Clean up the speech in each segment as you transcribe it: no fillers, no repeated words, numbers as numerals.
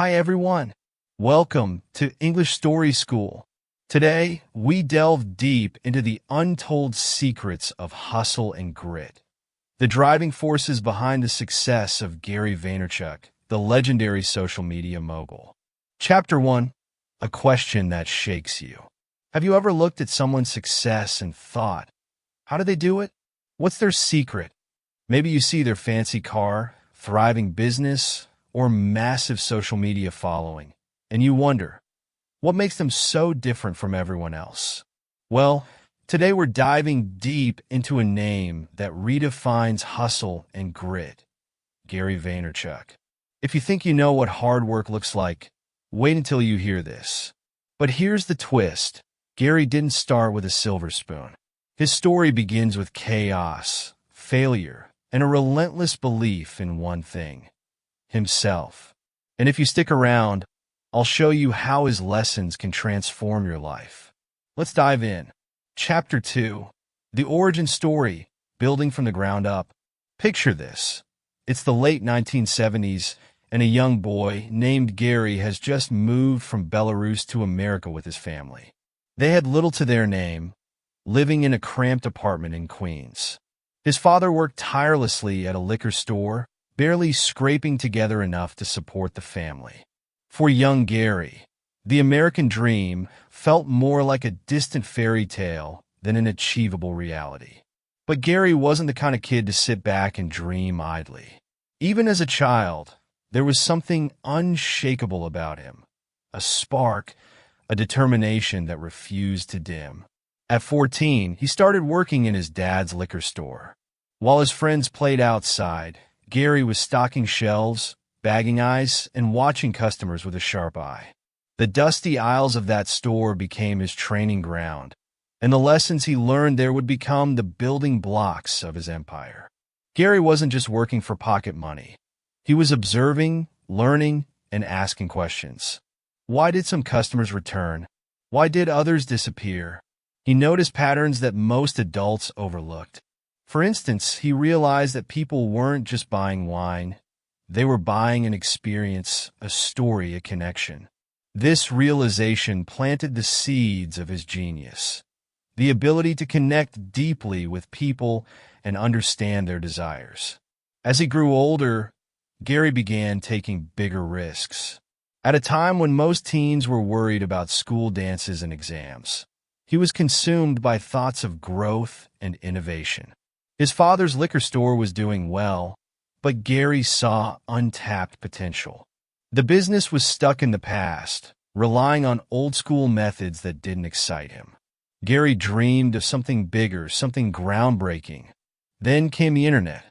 Hi everyone. Welcome to English Story School. Today, we delve deep into the untold secrets of hustle and grit, the driving forces behind the success of Gary Vaynerchuk, the legendary social media mogul. Chapter 1. A question that shakes you. Have you ever looked at someone's success and thought, how do they do it? What's their secret? Maybe you see their fancy car, thriving business, or massive social media following, and you wonder, what makes them so different from everyone else? Well, today we're diving deep into a name that redefines hustle and grit, Gary Vaynerchuk. If you think you know what hard work looks like, wait until you hear this. But here's the twist. Gary didn't start with a silver spoon. His story begins with chaos, failure, and a relentless belief in one thing: himself. And if you stick around, I'll show you how his lessons can transform your life. Let's dive in. Chapter 2. The origin story, building from the ground up. Picture this. It's the late 1970s, and a young boy named Gary has just moved from Belarus to America with his family. They had little to their name, living in a cramped apartment in Queens. His father worked tirelessly at a liquor store, barely scraping together enough to support the family. For young Gary, the American dream felt more like a distant fairy tale than an achievable reality. But Gary wasn't the kind of kid to sit back and dream idly. Even as a child, there was something unshakable about him, a spark, a determination that refused to dim. At 14, he started working in his dad's liquor store. While his friends played outside, Gary was stocking shelves, bagging ice, and watching customers with a sharp eye. The dusty aisles of that store became his training ground, and the lessons he learned there would become the building blocks of his empire. Gary wasn't just working for pocket money. He was observing, learning, and asking questions. Why did some customers return? Why did others disappear? He noticed patterns that most adults overlooked. For instance, he realized that people weren't just buying wine. They were buying an experience, a story, a connection. This realization planted the seeds of his genius, the ability to connect deeply with people and understand their desires. As he grew older, Gary began taking bigger risks. At a time when most teens were worried about school dances and exams, he was consumed by thoughts of growth and innovation. His father's liquor store was doing well, but Gary saw untapped potential. The business was stuck in the past, relying on old-school methods that didn't excite him. Gary dreamed of something bigger, something groundbreaking. Then came the internet.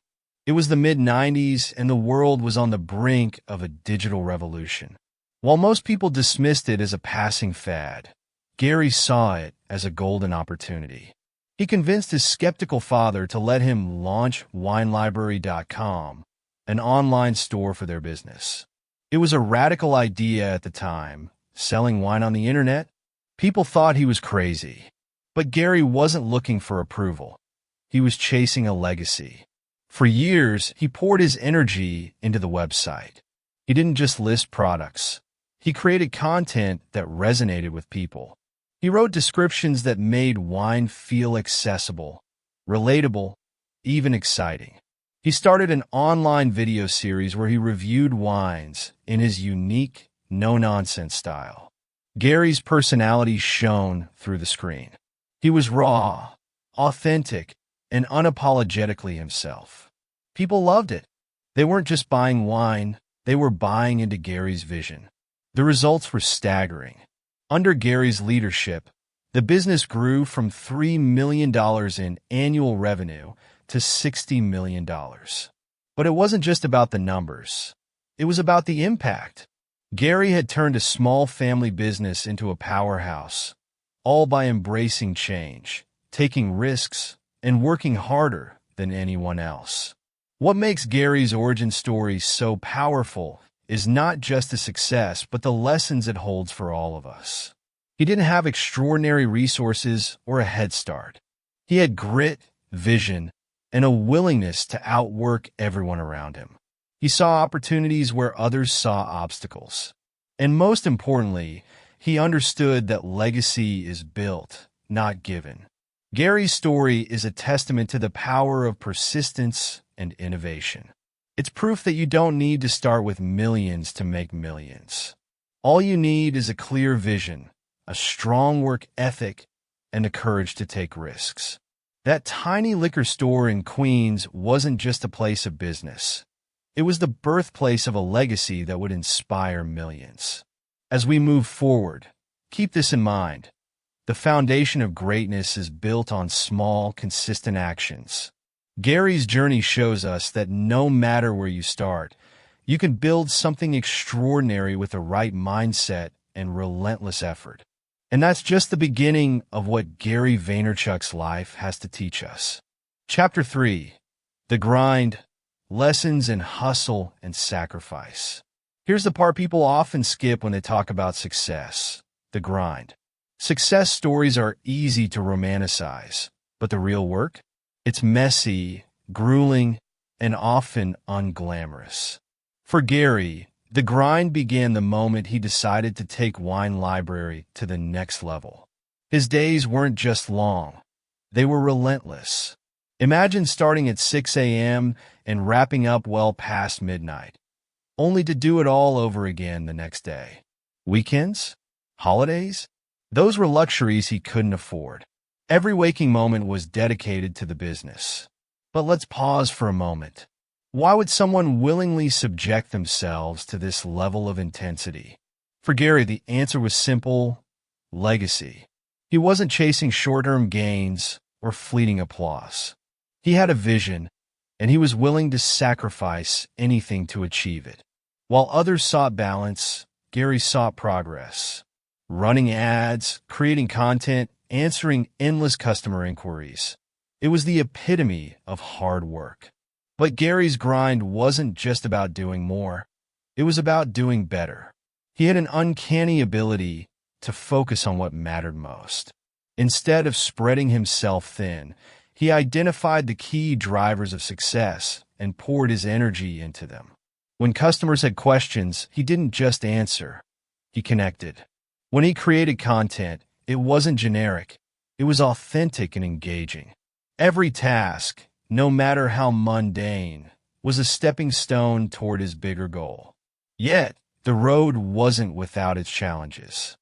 It was the mid-90s, and the world was on the brink of a digital revolution. While most people dismissed it as a passing fad, Gary saw it as a golden opportunity. He convinced his skeptical father to let him launch WineLibrary.com, an online store for their business. It was a radical idea at the time, selling wine on the internet. People thought he was crazy. But Gary wasn't looking for approval. He was chasing a legacy. For years, he poured his energy into the website. He didn't just list products. He created content that resonated with people. He wrote descriptions that made wine feel accessible, relatable, even exciting. He started an online video series where he reviewed wines in his unique, no-nonsense style. Gary's personality shone through the screen. He was raw, authentic, and unapologetically himself. People loved it. They weren't just buying wine, they were buying into Gary's vision. The results were staggering. Under Gary's leadership, the business grew from $3 million in annual revenue to $60 million. But it wasn't just about the numbers. It was about the impact. Gary had turned a small family business into a powerhouse, all by embracing change, taking risks, and working harder than anyone else. What makes Gary's origin story so powerful is not just the success, but the lessons it holds for all of us. He didn't have extraordinary resources or a head start. He had grit, vision, and a willingness to outwork everyone around him. He saw opportunities where others saw obstacles. And most importantly, he understood that legacy is built, not given. Gary's story is a testament to the power of persistence and innovation. It's proof that you don't need to start with millions to make millions. All you need is a clear vision, a strong work ethic, and the courage to take risks. That tiny liquor store in Queens wasn't just a place of business. It was the birthplace of a legacy that would inspire millions. As we move forward, keep this in mind. The foundation of greatness is built on small, consistent actions. Gary's journey shows us that no matter where you start, you can build something extraordinary with the right mindset and relentless effort. And that's just the beginning of what Gary Vaynerchuk's life has to teach us. Chapter 3. The Grind, Lessons in Hustle and Sacrifice. Here's the part people often skip when they talk about success: the grind. Success stories are easy to romanticize, but the real work? It's messy, grueling, and often unglamorous. For Gary, the grind began the moment he decided to take Wine Library to the next level. His days weren't just long, they were relentless. Imagine starting at 6 a.m. and wrapping up well past midnight, only to do it all over again the next day. Weekends? Holidays? Those were luxuries he couldn't afford. Every waking moment was dedicated to the business. But let's pause for a moment. Why would someone willingly subject themselves to this level of intensity? For Gary, the answer was simple: legacy. He wasn't chasing short-term gains or fleeting applause. He had a vision, and he was willing to sacrifice anything to achieve it. While others sought balance, Gary sought progress. Running ads, creating content, answering endless customer inquiries. It was the epitome of hard work. But Gary's grind wasn't just about doing more. It was about doing better. He had an uncanny ability to focus on what mattered most. Instead of spreading himself thin, he identified the key drivers of success and poured his energy into them. When customers had questions, he didn't just answer. He connected. When he created content, it wasn't generic. It was authentic and engaging. Every task, no matter how mundane, was a stepping stone toward his bigger goal. Yet, the road wasn't without its challenges.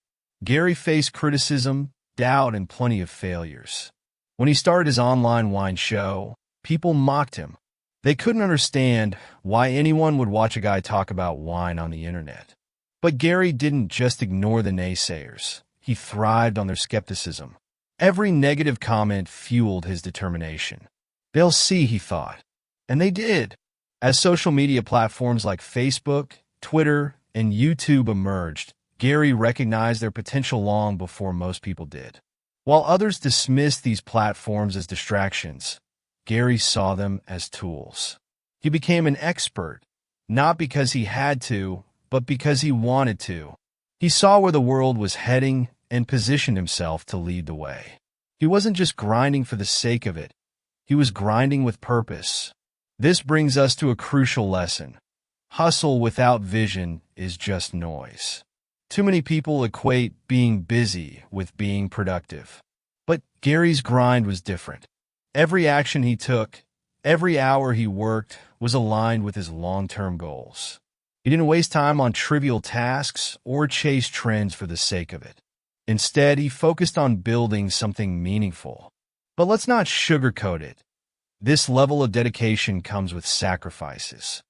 Gary faced criticism, doubt, and plenty of failures. When he started his online wine show, people mocked him. They couldn't understand why anyone would watch a guy talk about wine on the internet. But Gary didn't just ignore the naysayers. He thrived on their skepticism. Every negative comment fueled his determination. They'll see, he thought. And they did. As social media platforms like Facebook, Twitter, and YouTube emerged, Gary recognized their potential long before most people did. While others dismissed these platforms as distractions, Gary saw them as tools. He became an expert, not because he had to, but because he wanted to. He saw where the world was heading and positioned himself to lead the way. He wasn't just grinding for the sake of it. He was grinding with purpose. This brings us to a crucial lesson. Hustle without vision is just noise. Too many people equate being busy with being productive. But Gary's grind was different. Every action he took, every hour he worked, was aligned with his long-term goals. He didn't waste time on trivial tasks or chase trends for the sake of it. Instead, he focused on building something meaningful. But let's not sugarcoat it. This level of dedication comes with sacrifices.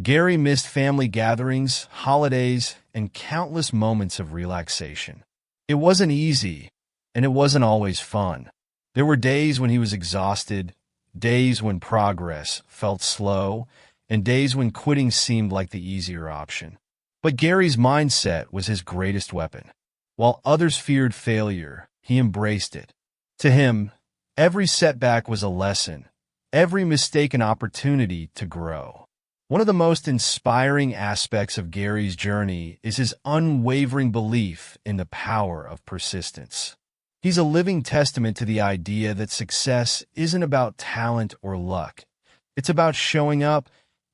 Gary missed family gatherings, holidays, and countless moments of relaxation. It wasn't easy, and it wasn't always fun. There were days when he was exhausted, days when progress felt slow, and days when quitting seemed like the easier option. But Gary's mindset was his greatest weapon. While others feared failure, he embraced it. To him, every setback was a lesson, every mistake an opportunity to grow. One of the most inspiring aspects of Gary's journey is his unwavering belief in the power of persistence. He's a living testament to the idea that success isn't about talent or luck. It's about showing up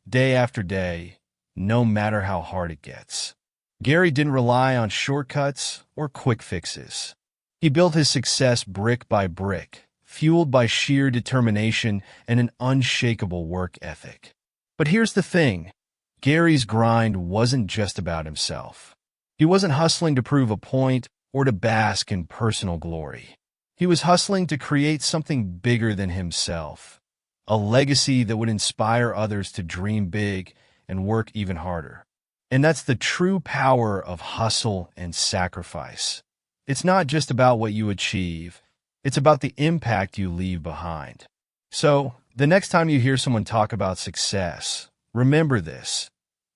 day after day, no matter how hard it gets. Gary didn't rely on shortcuts or quick fixes. He built his success brick by brick, fueled by sheer determination and an unshakable work ethic. But here's the thing. Gary's grind wasn't just about himself. He wasn't hustling to prove a point or to bask in personal glory. He was hustling to create something bigger than himself, a legacy that would inspire others to dream big and work even harder. And that's the true power of hustle and sacrifice. It's not just about what you achieve, it's about the impact you leave behind. So, the next time you hear someone talk about success, remember this.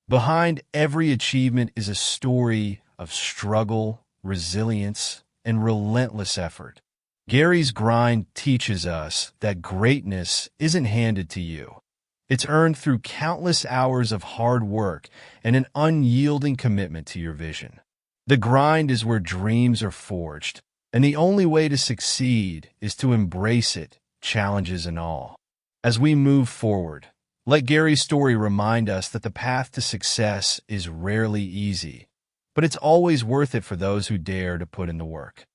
Behind every achievement is a story of struggle, resilience, and relentless effort. Gary's grind teaches us that greatness isn't handed to you. It's earned through countless hours of hard work and an unyielding commitment to your vision. The grind is where dreams are forged, and the only way to succeed is to embrace it, challenges and all. As we move forward, let Gary's story remind us that the path to success is rarely easy, but it's always worth it for those who dare to put in the work.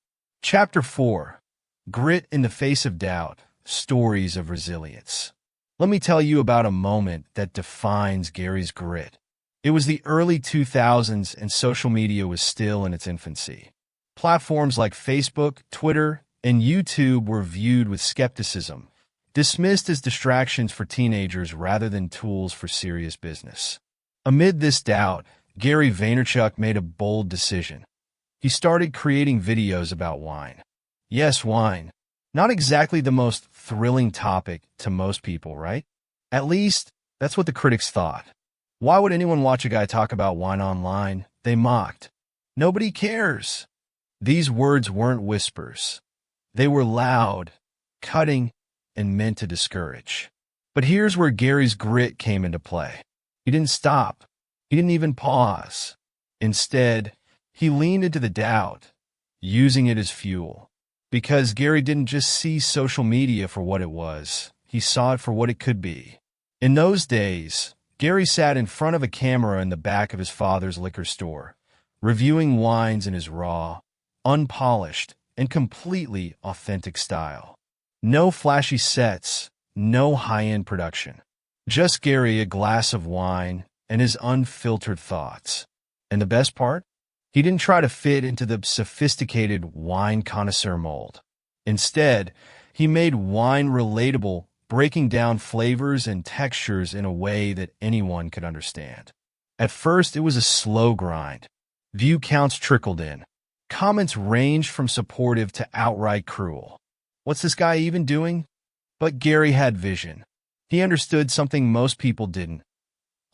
Chapter 4. Grit in the Face of Doubt, Stories of Resilience. Let me tell you about a moment that defines Gary's grit. It was the early 2000s and social media was still in its infancy. Platforms like Facebook, Twitter, and YouTube were viewed with skepticism, dismissed as distractions for teenagers rather than tools for serious business. Amid this doubt, Gary Vaynerchuk made a bold decision. He started creating videos about wine. Yes, wine. Not exactly the most thrilling topic to most people, right? At least, that's what the critics thought. Why would anyone watch a guy talk about wine online? They mocked. Nobody cares. These words weren't whispers. They were loud, cutting, and meant to discourage. But here's where Gary's grit came into play. He didn't stop. He didn't even pause. Instead, he leaned into the doubt, using it as fuel. Because Gary didn't just see social media for what it was, he saw it for what it could be. In those days, Gary sat in front of a camera in the back of his father's liquor store, reviewing wines in his raw, unpolished, and completely authentic style. No flashy sets, no high-end production. Just Gary, a glass of wine, and his unfiltered thoughts. And the best part? He didn't try to fit into the sophisticated wine connoisseur mold. Instead, he made wine relatable, breaking down flavors and textures in a way that anyone could understand. At first, it was a slow grind. View counts trickled in. Comments ranged from supportive to outright cruel. What's this guy even doing? But Gary had vision. He understood something most people didn't.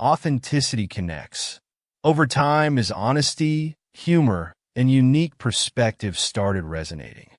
Authenticity connects. Over time, his honesty, humor, and unique perspective started resonating.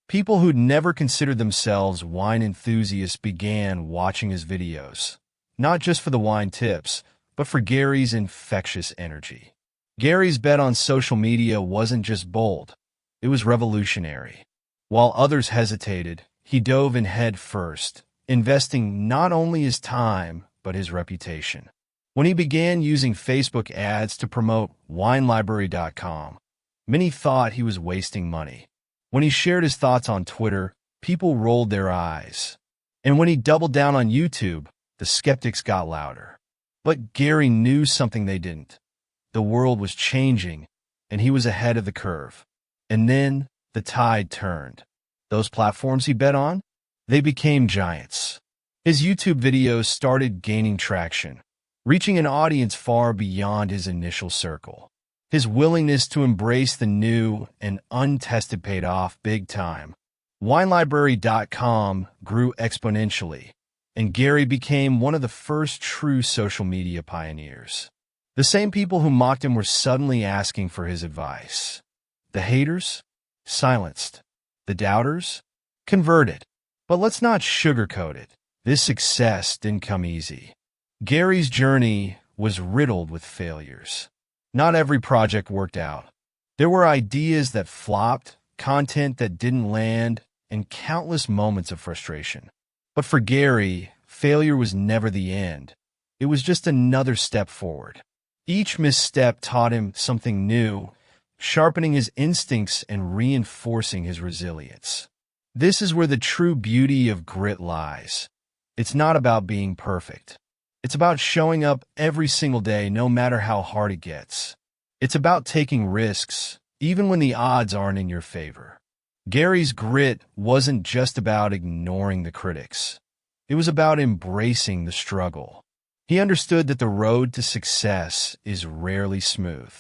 People who'd never considered themselves wine enthusiasts began watching his videos, not just for the wine tips, but for Gary's infectious energy. Gary's bet on social media wasn't just bold, it was revolutionary. While others hesitated, he dove in head first, investing not only his time, but his reputation. When he began using Facebook ads to promote WineLibrary.com, many thought he was wasting money. When he shared his thoughts on Twitter, people rolled their eyes. And when he doubled down on YouTube, the skeptics got louder. But Gary knew something they didn't. The world was changing, and he was ahead of the curve. And then the tide turned. Those platforms he bet on? They became giants. His YouTube videos started gaining traction, reaching an audience far beyond his initial circle. His willingness to embrace the new and untested paid off big time. WineLibrary.com grew exponentially, and Gary became one of the first true social media pioneers. The same people who mocked him were suddenly asking for his advice. The haters? Silenced. The doubters? Converted. But let's not sugarcoat it. This success didn't come easy. Gary's journey was riddled with failures. Not every project worked out. There were ideas that flopped, content that didn't land, and countless moments of frustration. But for Gary, failure was never the end. It was just another step forward. Each misstep taught him something new, sharpening his instincts and reinforcing his resilience. This is where the true beauty of grit lies. It's not about being perfect. It's about showing up every single day, no matter how hard it gets. It's about taking risks, even when the odds aren't in your favor. Gary's grit wasn't just about ignoring the critics. It was about embracing the struggle. He understood that the road to success is rarely smooth.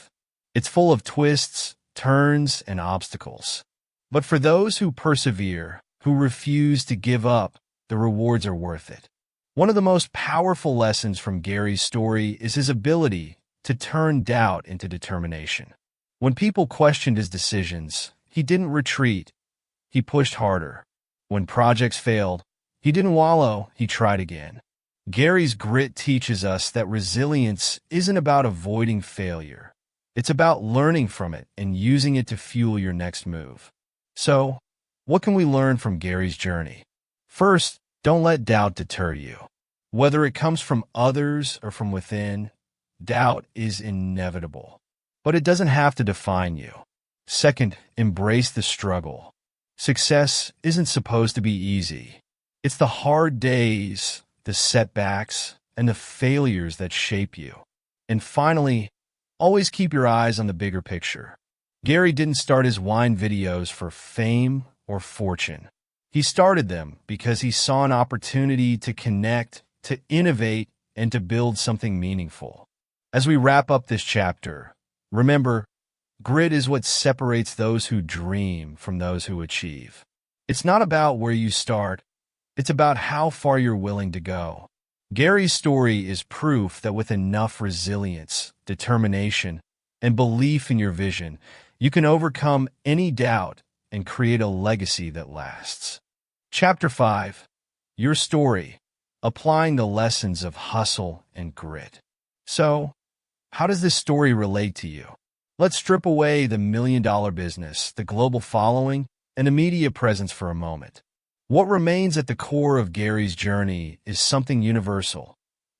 It's full of twists, turns, and obstacles. But for those who persevere, who refuse to give up, the rewards are worth it. One of the most powerful lessons from Gary's story is his ability to turn doubt into determination. When people questioned his decisions, he didn't retreat. He pushed harder. When projects failed, he didn't wallow, he tried again. Gary's grit teaches us that resilience isn't about avoiding failure. It's about learning from it and using it to fuel your next move. So, what can we learn from Gary's journey? First, don't let doubt deter you. Whether it comes from others or from within, doubt is inevitable. But it doesn't have to define you. Second, embrace the struggle. Success isn't supposed to be easy. It's the hard days, the setbacks, and the failures that shape you. And finally, always keep your eyes on the bigger picture. Gary didn't start his wine videos for fame or fortune. He started them because he saw an opportunity to connect, to innovate, and to build something meaningful. As we wrap up this chapter, remember, grit is what separates those who dream from those who achieve. It's not about where you start. It's about how far you're willing to go. Gary's story is proof that with enough resilience, determination, and belief in your vision, you can overcome any doubt and create a legacy that lasts. Chapter 5. Your Story. Applying the lessons of hustle and grit. So, how does this story relate to you? Let's strip away the million-dollar business, the global following, and the media presence for a moment. What remains at the core of Gary's journey is something universal: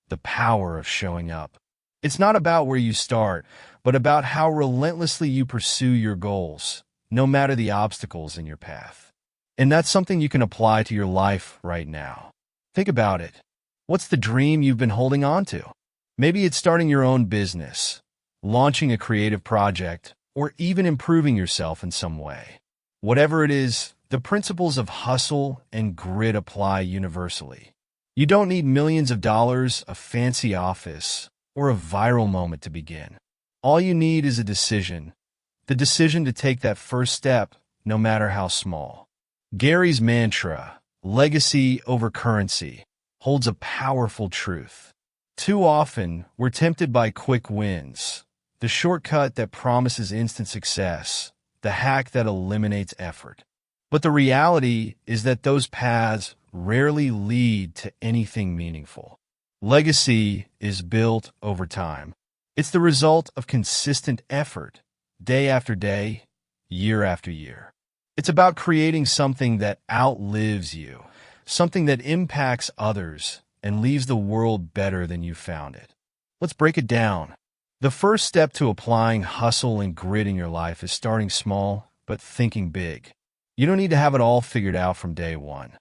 the power of showing up. It's not about where you start, but about how relentlessly you pursue your goals, no matter the obstacles in your path. And that's something you can apply to your life right now. Think about it. What's the dream you've been holding on to? Maybe it's starting your own business, launching a creative project, or even improving yourself in some way. Whatever it is, the principles of hustle and grit apply universally. You don't need millions of dollars, a fancy office, or a viral moment to begin. All you need is a decision. The decision to take that first step, no matter how small. Gary's mantra, legacy over currency, holds a powerful truth. Too often, we're tempted by quick wins, the shortcut that promises instant success, the hack that eliminates effort. But the reality is that those paths rarely lead to anything meaningful. Legacy is built over time. It's the result of consistent effort, day after day, year after year. It's about creating something that outlives you, something that impacts others and leaves the world better than you found it. Let's break it down. The first step to applying hustle and grit in your life is starting small, but thinking big. You don't need to have it all figured out from day one.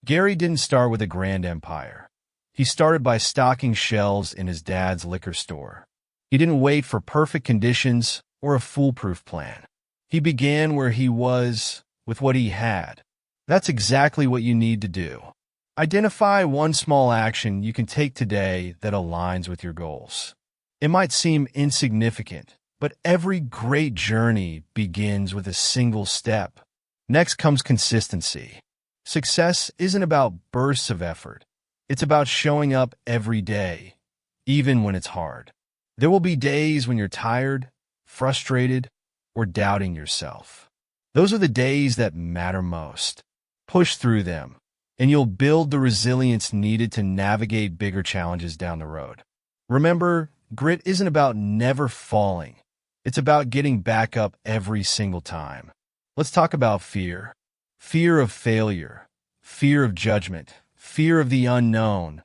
Gary didn't start with a grand empire. He started by stocking shelves in his dad's liquor store. He didn't wait for perfect conditions or a foolproof plan. He began where he was, with what he had. That's exactly what you need to do. Identify one small action you can take today that aligns with your goals. It might seem insignificant, but every great journey begins with a single step. Next comes consistency. Success isn't about bursts of effort. It's about showing up every day, even when it's hard. There will be days when you're tired, frustrated, or doubting yourself. Those are the days that matter most. Push through them, and you'll build the resilience needed to navigate bigger challenges down the road. Remember, grit isn't about never falling. It's about getting back up every single time. Let's talk about fear. Fear of failure, fear of judgment, fear of the unknown.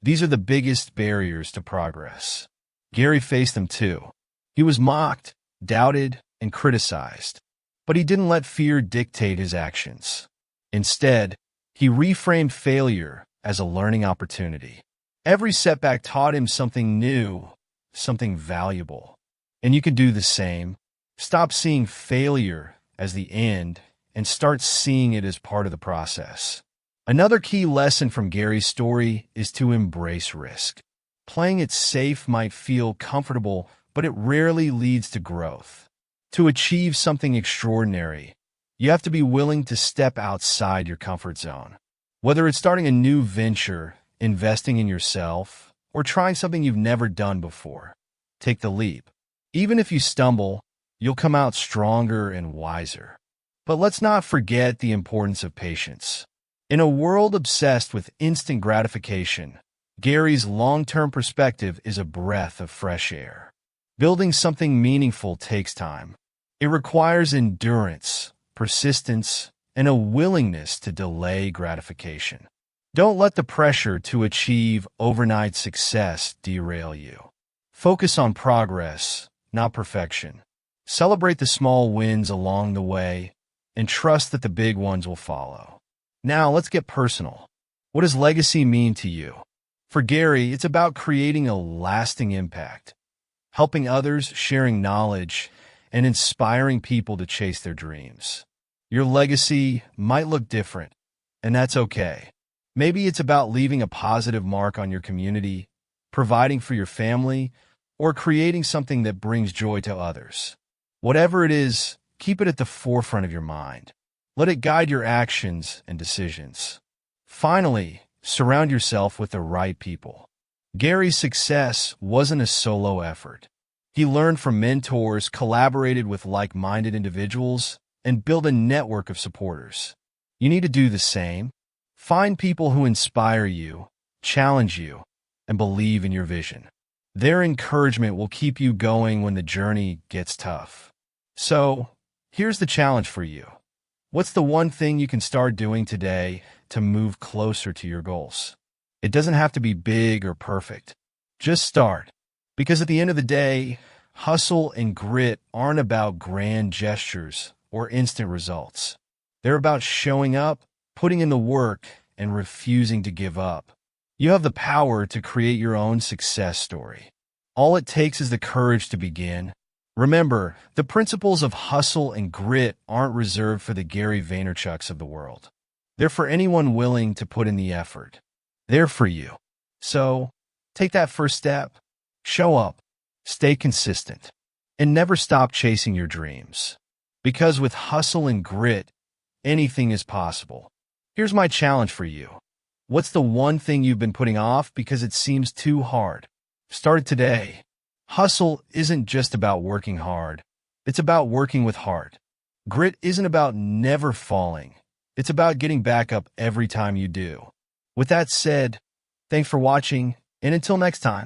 These are the biggest barriers to progress. Gary faced them too. He was mocked, doubted, and criticized. But he didn't let fear dictate his actions. Instead, he reframed failure as a learning opportunity. Every setback taught him something new, something valuable. And you can do the same. Stop seeing failure as the end and start seeing it as part of the process. Another key lesson from Gary's story is to embrace risk. Playing it safe might feel comfortable, but it rarely leads to growth. To achieve something extraordinary, you have to be willing to step outside your comfort zone. Whether it's starting a new venture, investing in yourself, or trying something you've never done before, take the leap. Even if you stumble, you'll come out stronger and wiser. But let's not forget the importance of patience. In a world obsessed with instant gratification, Gary's long-term perspective is a breath of fresh air. Building something meaningful takes time. It requires endurance, persistence, and a willingness to delay gratification. Don't let the pressure to achieve overnight success derail you. Focus on progress, not perfection. Celebrate the small wins along the way, and trust that the big ones will follow. Now, let's get personal. What does legacy mean to you? For Gary, it's about creating a lasting impact, helping others, sharing knowledge, and inspiring people to chase their dreams. Your legacy might look different, and that's okay. Maybe it's about leaving a positive mark on your community, providing for your family, or creating something that brings joy to others. Whatever it is, keep it at the forefront of your mind. Let it guide your actions and decisions. Finally, surround yourself with the right people. Gary's success wasn't a solo effort. He learned from mentors, collaborated with like-minded individuals, and built a network of supporters. You need to do the same. Find people who inspire you, challenge you, and believe in your vision. Their encouragement will keep you going when the journey gets tough. So, here's the challenge for you. What's the one thing you can start doing today to move closer to your goals? It doesn't have to be big or perfect. Just start. Because at the end of the day, hustle and grit aren't about grand gestures or instant results. They're about showing up, putting in the work, and refusing to give up. You have the power to create your own success story. All it takes is the courage to begin. Remember, the principles of hustle and grit aren't reserved for the Gary Vaynerchuks of the world. They're for anyone willing to put in the effort. They're for you. So, take that first step. Show up. Stay consistent. And never stop chasing your dreams. Because with hustle and grit, anything is possible. Here's my challenge for you. What's the one thing you've been putting off because it seems too hard? Start today. Hustle isn't just about working hard. It's about working with heart. Grit isn't about never falling. It's about getting back up every time you do. With that said, thanks for watching, and until next time.